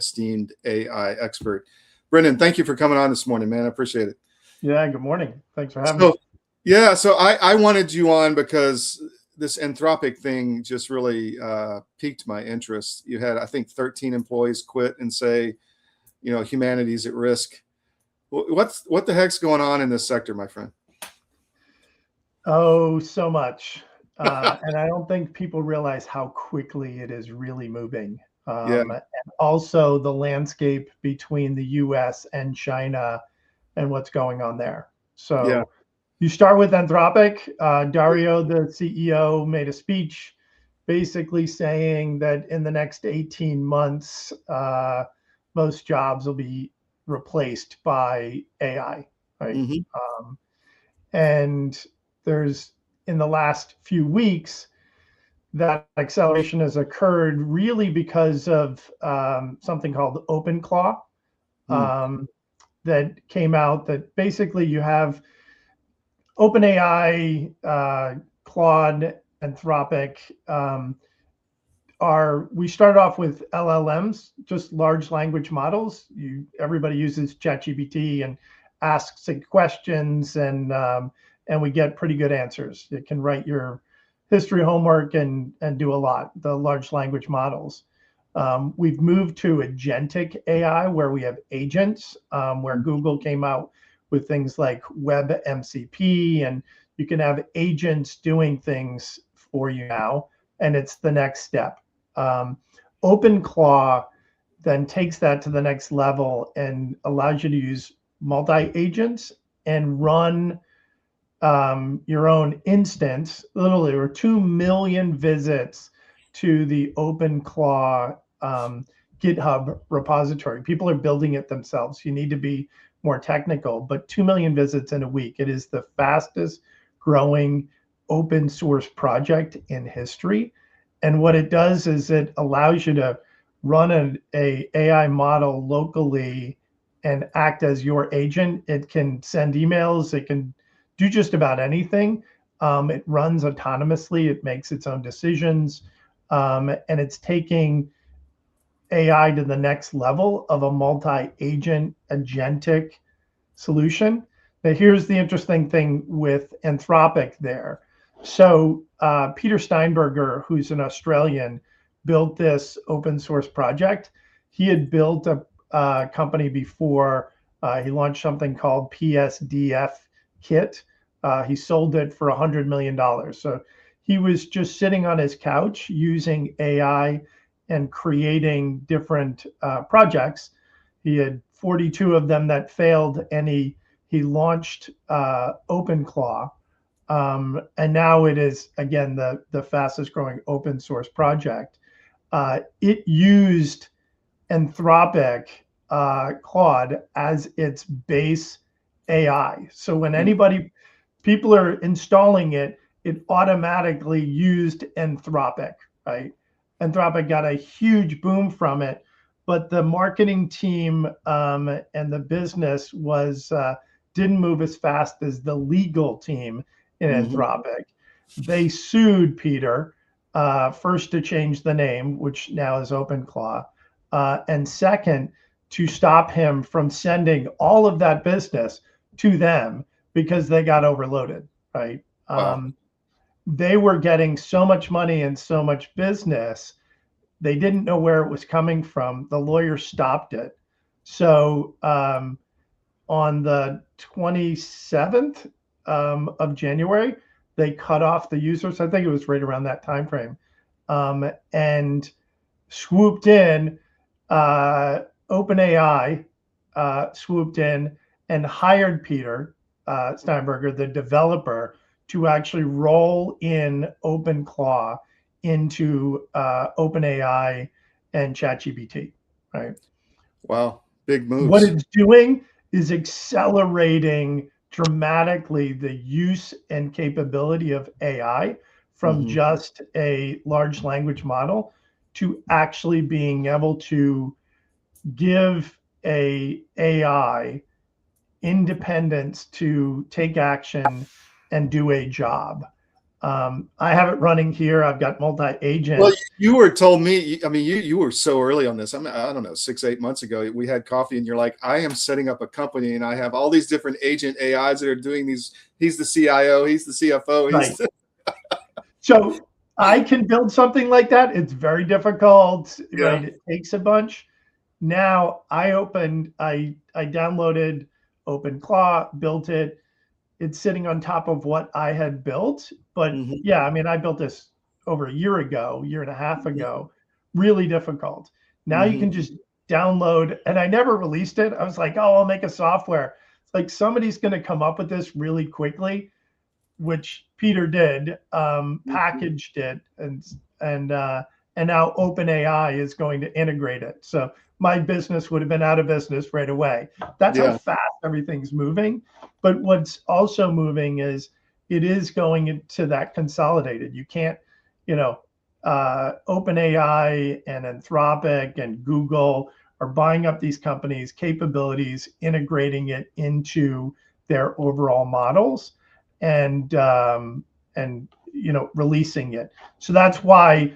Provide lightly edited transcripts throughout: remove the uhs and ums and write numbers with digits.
esteemed AI expert. Brendon, thank you for coming on this morning, man. I appreciate it. Yeah, good morning. Thanks for having me. Yeah, so I wanted you on because this Anthropic thing just really piqued my interest. You had, I think, 13 employees quit and say, humanity's at risk. What the heck's going on in this sector, my friend? Oh, so much. And I don't think people realize how quickly it is really moving. Yeah. And also the landscape between the US and China and what's going on there. So Yeah. you start with Anthropic. Dario, the CEO, made a speech basically saying that in the next 18 months, most jobs will be replaced by AI, right? Mm-hmm. And there's, in the last few weeks, that acceleration has occurred really because of something called OpenClaw that came out, that basically you have OpenAI, Claude, Anthropic. We started off with LLMs, just large language models. Everybody uses ChatGPT and asks it questions, and we get pretty good answers. It can write your history homework and do a lot. The large language models. We've moved to agentic AI, where we have agents, where Google came out with things like WebMCP, and you can have agents doing things for you now, and it's the next step. OpenClaw then takes that to the next level and allows you to use multi-agents and run your own instance. Literally, there were 2 million visits to the OpenClaw GitHub repository. People are building it themselves. You need to be more technical, but 2 million visits in a week. It is the fastest growing open source project in history. And what it does is it allows you to run an AI model locally and act as your agent. It can send emails. It can do just about anything. It runs autonomously. It makes its own decisions. And it's taking AI to the next level of a multi-agent agentic solution. Now, here's the interesting thing with Anthropic there. So Peter Steinberger, who's an Australian, built this open source project. He had built a company before. He launched something called PSDF Kit. He sold it for $100 million. So he was just sitting on his couch using AI and creating different projects. He had 42 of them that failed, and he launched OpenClaw. And now it is, again, the fastest growing open source project. It used Anthropic Claude as its base AI. So when people are installing it, it automatically used Anthropic, right? Anthropic got a huge boom from it, but the marketing team and the business didn't move as fast as the legal team in Anthropic. They sued Peter first to change the name, which now is OpenClaw, and second to stop him from sending all of that business to them because they got overloaded, right? Wow. They were getting so much money and so much business, they didn't know where it was coming from. The lawyer stopped it. So on the 27th of January, they cut off the users. I think it was right around that time frame, and swooped in. OpenAI swooped in and hired Peter Steinberger, the developer, to actually roll in OpenClaw into OpenAI and ChatGPT, right? Wow, big moves. What it's doing is accelerating dramatically the use and capability of AI from just a large language model to actually being able to give a AI independence to take action and do a job. I have it running here. I've got multi-agent. Well, you were told me, I mean, you were so early on this. I mean, I don't know, 6, 8 months ago, we had coffee and you're like, I am setting up a company and I have all these different agent AIs that are doing these. He's the CIO, he's the CFO, Right. So I can build something like that. It's very difficult, right? It takes a bunch. Now I downloaded OpenClaw, built it. It's sitting on top of what I had built. But yeah, I mean, I built this over a year ago, year and a half ago. Really difficult. Now you can just download, and I never released it. I was like, oh, I'll make a software. It's like somebody's going to come up with this really quickly, which Peter did, packaged it, and now OpenAI is going to integrate it. So my business would have been out of business right away. That's how fast everything's moving. But what's also moving is it is going into that consolidated. You can't, OpenAI and Anthropic and Google are buying up these companies' capabilities, integrating it into their overall models, and releasing it. So that's why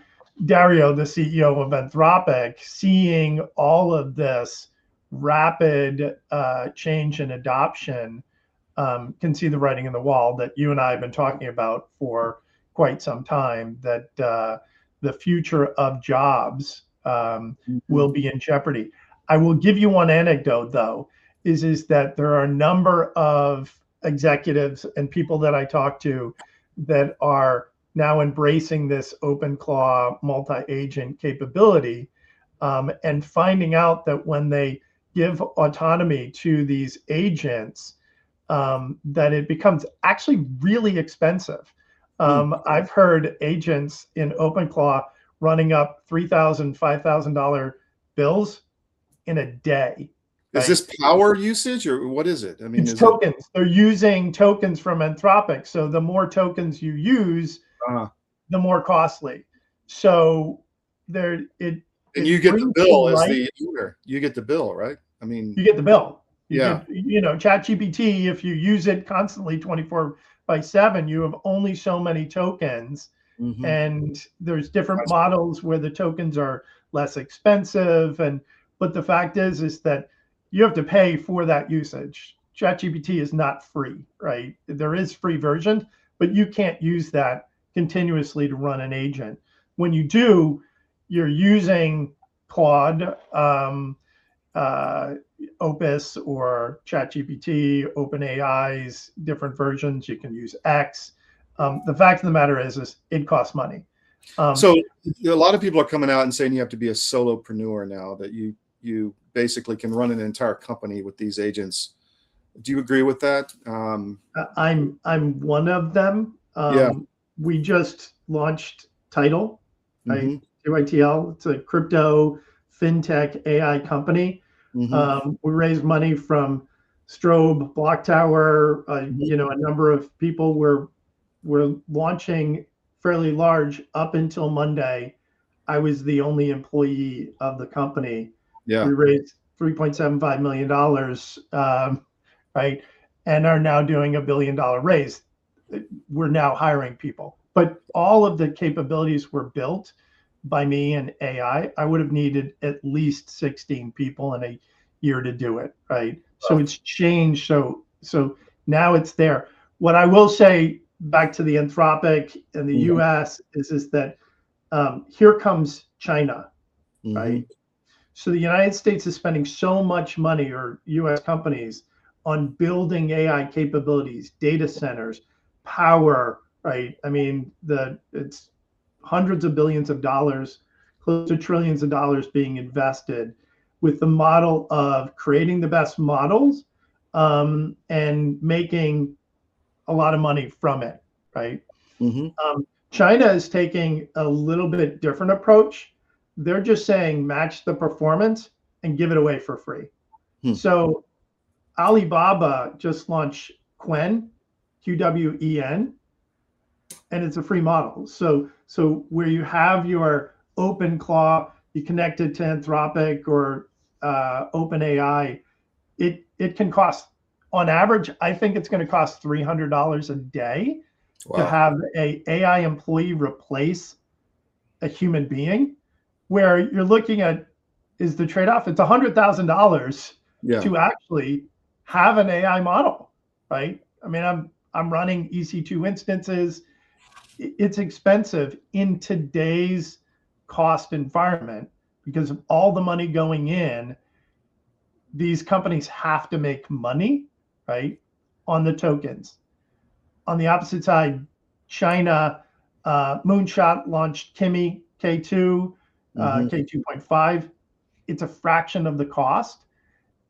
Dario, the CEO of Anthropic, seeing all of this rapid change and adoption, can see the writing on the wall that you and I have been talking about for quite some time, that the future of jobs will be in jeopardy. I will give you one anecdote, though, is that there are a number of executives and people that I talk to that are now embracing this OpenClaw multi-agent capability, and finding out that when they give autonomy to these agents, that it becomes actually really expensive. I've heard agents in OpenClaw running up $3,000, $5,000 bills in a day. Is this power usage or what is it? I mean, it's tokens. They're using tokens from Anthropic. So the more tokens you use, the more costly. So and you get the bill as the owner. You get the bill, right? I mean, you get the bill. ChatGPT, if you use it constantly 24/7, you have only so many tokens. And there's different models where the tokens are less expensive. But the fact is that you have to pay for that usage. ChatGPT is not free, right? There is free version, but you can't use that continuously to run an agent. When you do, you're using Claude, Opus, or ChatGPT, OpenAI's different versions. You can use X. The fact of the matter is it costs money. So a lot of people are coming out and saying you have to be a solopreneur now, that you basically can run an entire company with these agents. Do you agree with that? I'm one of them. We just launched Tidal, right? TYTL. It's a crypto fintech AI company. We raised money from Strobe, Block Tower, a number of people. We're launching fairly large. Up until Monday, I was the only employee of the company. We raised $3.75 million, right? And are now doing $1 billion raise. We're now hiring people. But all of the capabilities were built by me and AI. I would have needed at least 16 people in a year to do it, right? So it's changed. So now it's there. What I will say, back to the Anthropic in the US, is that here comes China, right? So the United States is spending so much money, or US companies, on building AI capabilities, data centers, power, right? I mean, it's hundreds of billions of dollars, close to trillions of dollars being invested, with the model of creating the best models, and making a lot of money from it, right? China is taking a little bit different approach. They're just saying match the performance and give it away for free. So Alibaba just launched Qwen, QWEN, and it's a free model. So where you have your OpenClaw, you connect it to Anthropic or OpenAI, it can cost, on average, I think it's going to cost $300 a day to Wow. have a AI employee replace a human being, where you're looking at is the trade-off. It's $100,000 Yeah. to actually have an AI model, right? I mean, I'm running EC2 instances. It's expensive in today's cost environment because of all the money going in. These companies have to make money, right, on the tokens. On the opposite side, China Moonshot launched Kimi K2, Hmm. K2.5. It's a fraction of the cost,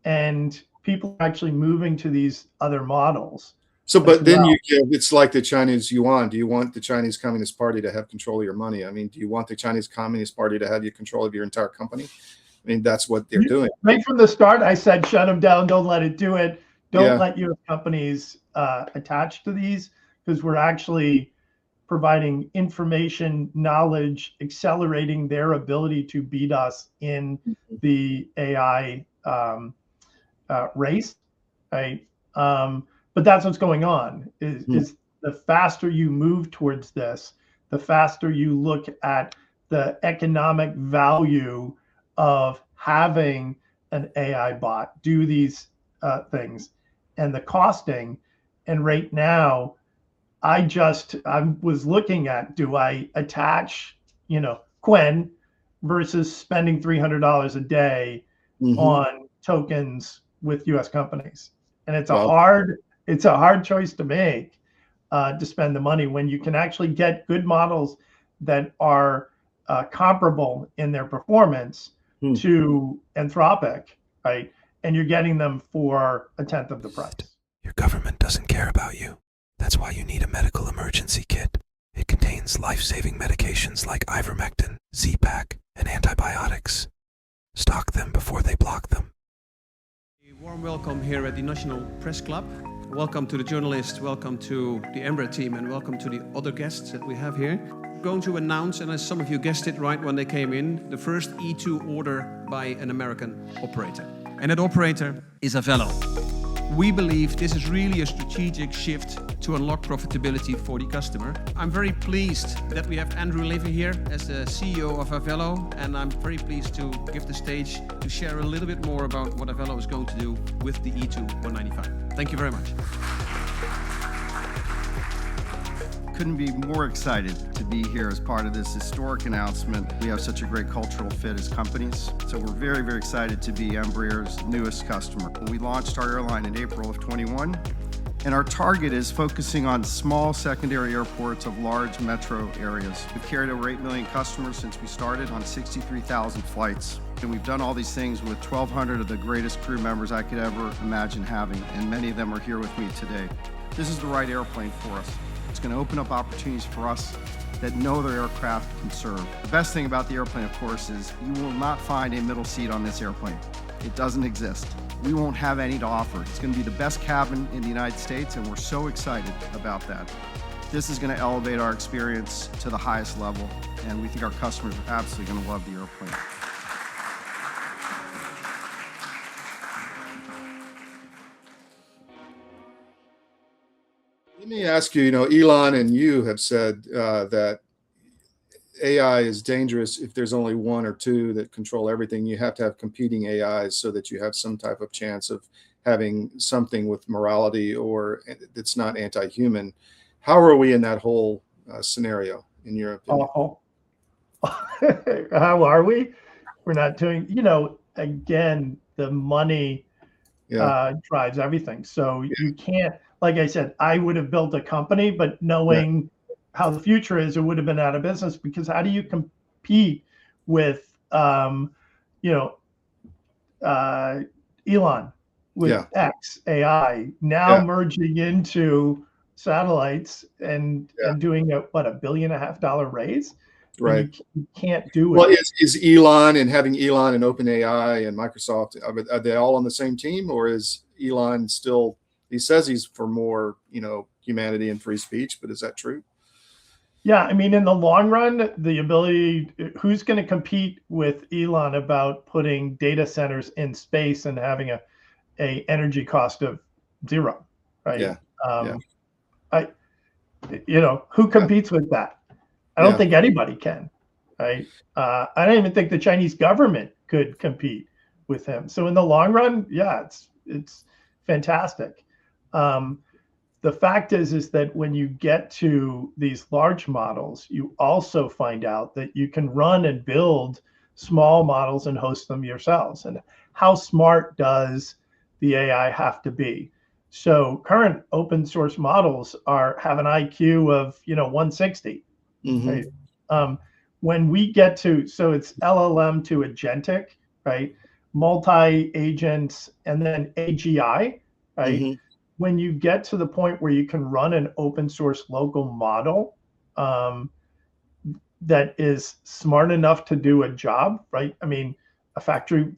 and people are actually moving to these other models So, as but then well. it's like the Chinese yuan. Do you want the Chinese Communist Party to have control of your money? I mean, do you want the Chinese Communist Party to have you control of your entire company? I mean, that's what they're doing. Right from the start, I said, shut them down. Don't let it do it. Don't Yeah. let your companies attach to these, because we're actually providing information, knowledge, accelerating their ability to beat us in the AI race, right? But that's what's going on. Hmm. Is the faster you move towards this, the faster you look at the economic value of having an AI bot do these things, and the costing. And right now, I was looking at, do I attach, Quen versus spending $300 a day Hmm. on tokens with U.S. companies, and Well, it's a hard choice to make, to spend the money when you can actually get good models that are comparable in their performance hmm. to Anthropic, right? And you're getting them for a tenth of the price. Your government doesn't care about you. That's why you need a medical emergency kit. It contains life-saving medications like ivermectin, Z-Pak, and antibiotics. Stock them before they block them. A warm welcome here at the National Press Club. Welcome to the journalists, welcome to the Embraer team, and welcome to the other guests that we have here. I'm going to announce, and as some of you guessed it right when they came in, the first E2 order by an American operator. And that operator is Avello. We believe this is really a strategic shift to unlock profitability for the customer. I'm very pleased that we have Andrew Levy here as the CEO of Avello, and I'm very pleased to give the stage to share a little bit more about what Avello is going to do with the E2 195. Thank you very much. Couldn't be more excited to be here as part of this historic announcement. We have such a great cultural fit as companies, so we're very, very excited to be Embraer's newest customer. We launched our airline in April of 21, and our target is focusing on small secondary airports of large metro areas. We've carried over 8 million customers since we started on 63,000 flights. And we've done all these things with 1,200 of the greatest crew members I could ever imagine having, and many of them are here with me today. This is the right airplane for us. It's going to open up opportunities for us that no other aircraft can serve. The best thing about the airplane, of course, is you will not find a middle seat on this airplane. It doesn't exist. We won't have any to offer. It's going to be the best cabin in the United States, and we're so excited about that. This is going to elevate our experience to the highest level, and we think our customers are absolutely going to love the airplane. Let me ask you, Elon and you have said that AI is dangerous if there's only one or two that control everything. You have to have competing AIs so that you have some type of chance of having something with morality or that's not anti-human. How are we in that whole scenario, in your opinion? Awful. How are we? We're not doing, again, the money Yeah, drives everything. So you can't, like I said, I would have built a company, but yeah, knowing how the future is, it would have been out of business, because how do you compete with, Elon with yeah, X AI now yeah, merging into satellites and yeah. doing $1.5 billion raise? I mean, Right. you can't do Well, it. is Elon and having Elon and OpenAI and Microsoft, are they all on the same team, or is Elon still? He says he's for more, humanity and free speech, but is that true? Yeah, I mean, in the long run, the ability, who's going to compete with Elon about putting data centers in space and having a energy cost of zero, right? Yeah, yeah, I who competes with that? I don't think anybody can, right? I don't even think the Chinese government could compete with him. So in the long run, yeah, it's fantastic. The fact is that when you get to these large models, you also find out that you can run and build small models and host them yourselves. And how smart does the AI have to be? So current open source models have an IQ of 160, right? When we get to, so it's LLM to agentic, right? Multi-agents and then AGI, right? When you get to the point where you can run an open source local model that is smart enough to do a job, right? I mean,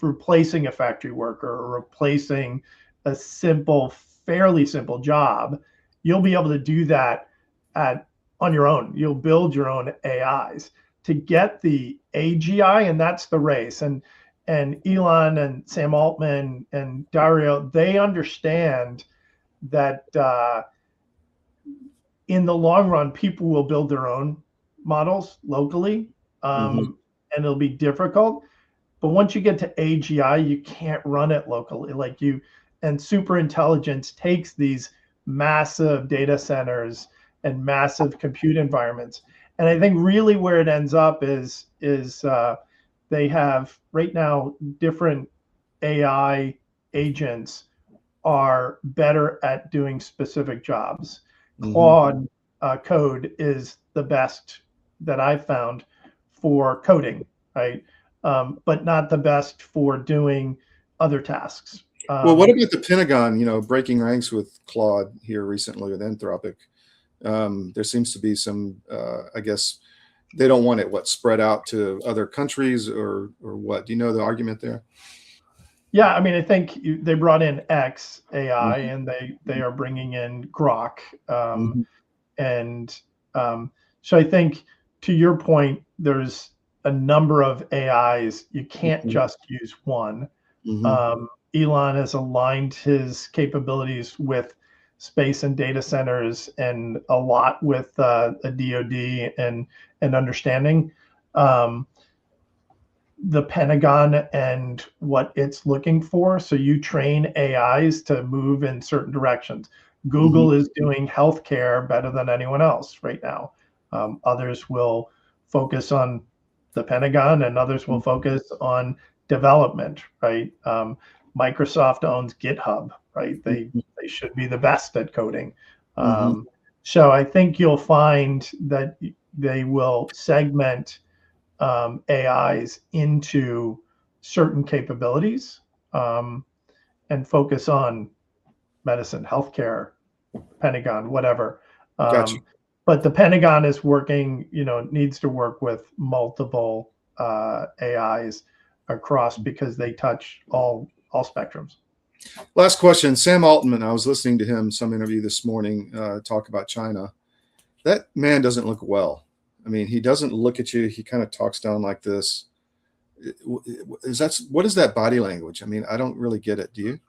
replacing a factory worker or replacing a fairly simple job, you'll be able to do that on your own. You'll build your own AIs to get the AGI, and that's the race. And Elon and Sam Altman and Dario, they understand that in the long run, people will build their own models locally, and it'll be difficult. But once you get to AGI, you can't run it locally. And super intelligence takes these massive data centers and massive compute environments. And I think really where it ends up is they have right now different AI agents are better at doing specific jobs. Claude code is the best that I've found for coding, right? But not the best for doing other tasks. Well, what about the Pentagon, breaking ranks with Claude here recently with Anthropic? There seems to be some, I guess, they don't want it, spread out to other countries or what? Do you know the argument there? Yeah, I mean, I think they brought in X AI and they are bringing in Grok. So I think to your point, there's a number of AIs. You can't just use one. Elon has aligned his capabilities with space and data centers and a lot with a DoD and understanding the Pentagon and what it's looking for. So you train AIs to move in certain directions. Google is doing healthcare better than anyone else right now. Others will focus on the Pentagon and others will focus on development, right? Microsoft owns GitHub, right? They should be the best at coding. So I think you'll find that they will segment AIs into certain capabilities and focus on medicine, healthcare, Pentagon, whatever. Gotcha. But the Pentagon is working, needs to work with multiple AIs across because they touch all spectrums. Last question. Sam Altman, I was listening to him, some interview this morning, talk about China. That man doesn't look well. I mean, he doesn't look at you. He kind of talks down like this. What is that body language? I mean, I don't really get it. Do you?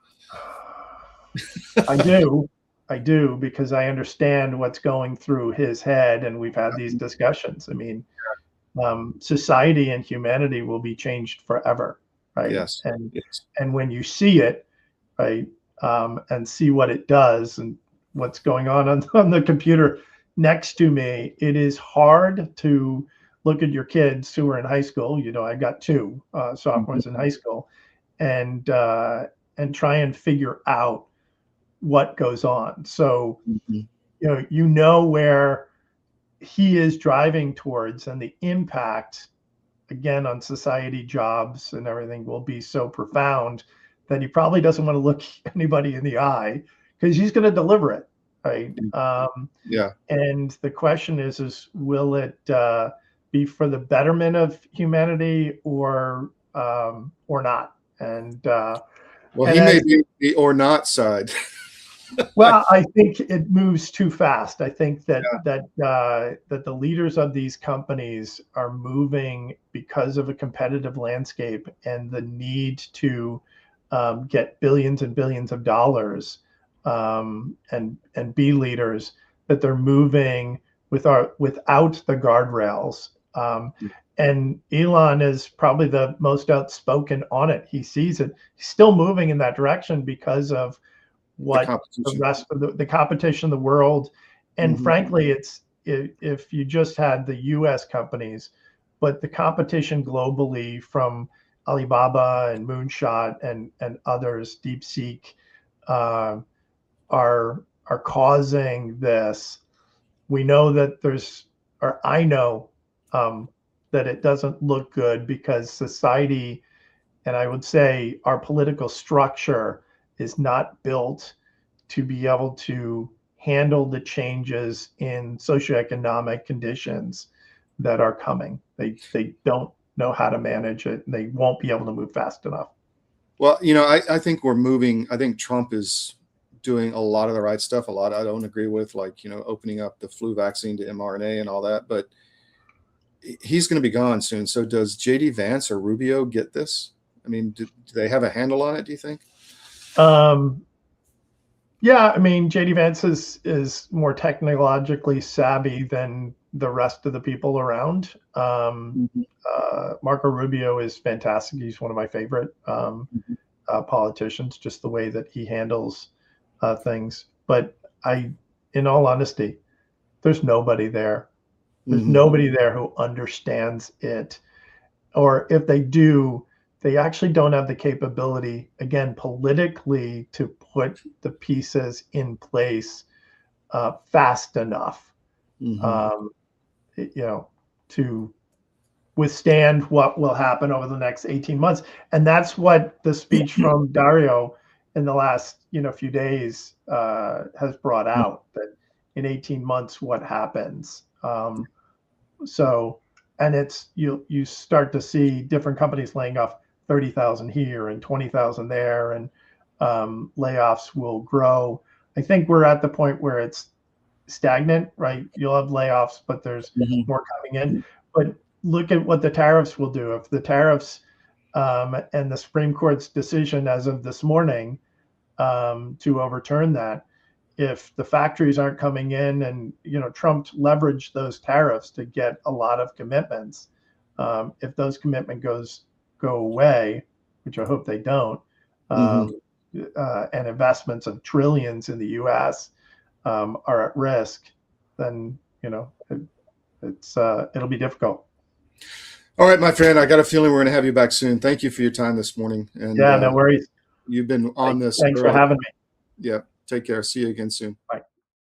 I do, because I understand what's going through his head, and we've had these discussions. I mean, society and humanity will be changed forever, right? Yes. And when you see it, right, and see what it does and what's going on the computer next to me, it is hard to look at your kids who are in high school. I got two sophomores in high school, and try and figure out what goes on. So, where he is driving towards, and the impact again on society, jobs, and everything will be so profound that he probably doesn't want to look anybody in the eye because he's going to deliver it, right? And the question is will it be for the betterment of humanity or not? And he may be the or not side. Well, I think it moves too fast. I think that the leaders of these companies are moving because of a competitive landscape and the need to get billions and billions of dollars and be leaders. that they're moving without the guardrails. And Elon is probably the most outspoken on it. He sees it. He's still moving in that direction because of what the rest of the competition, the world, and frankly, if you just had the U.S. companies, but the competition globally from Alibaba and Moonshot and others, DeepSeek, are causing this. We know that I know that it doesn't look good because society, and I would say our political structure, is not built to be able to handle the changes in socioeconomic conditions that are coming. They don't know how to manage it, and they won't be able to move fast enough. Well, I think we're moving. I think Trump is doing a lot of the right stuff. A lot I don't agree with, like, opening up the flu vaccine to mRNA and all that, but he's going to be gone soon. So does JD Vance or Rubio get this? I mean, do they have a handle on it, do you think? Yeah, I mean, JD Vance is more technologically savvy than the rest of the people around. Marco Rubio is fantastic. He's one of my favorite politicians, just the way that he handles things. But in all honesty, there's nobody there. There's nobody there who understands it. Or if they do, they actually don't have the capability, again, politically, to put the pieces in place fast enough, to withstand what will happen over the next 18 months. And that's what the speech from Dario in the last few days has brought out, that in 18 months, what happens. And it's you start to see different companies laying off 30,000 here and 20,000 there, and layoffs will grow. I think we're at the point where it's stagnant, right? You'll have layoffs, but there's more coming in. But look at what the tariffs will do. If the tariffs and the Supreme Court's decision as of this morning to overturn that, if the factories aren't coming in, and Trump leveraged those tariffs to get a lot of commitments, if those commitments go away, which I hope they don't, and investments of trillions in the U.S. Are at risk, then it'll be difficult. All right, my friend, I got a feeling we're going to have you back soon. Thank you for your time this morning. And yeah, no worries. You've been on this. Thanks for having me. Yeah. Take care. See you again soon. Bye.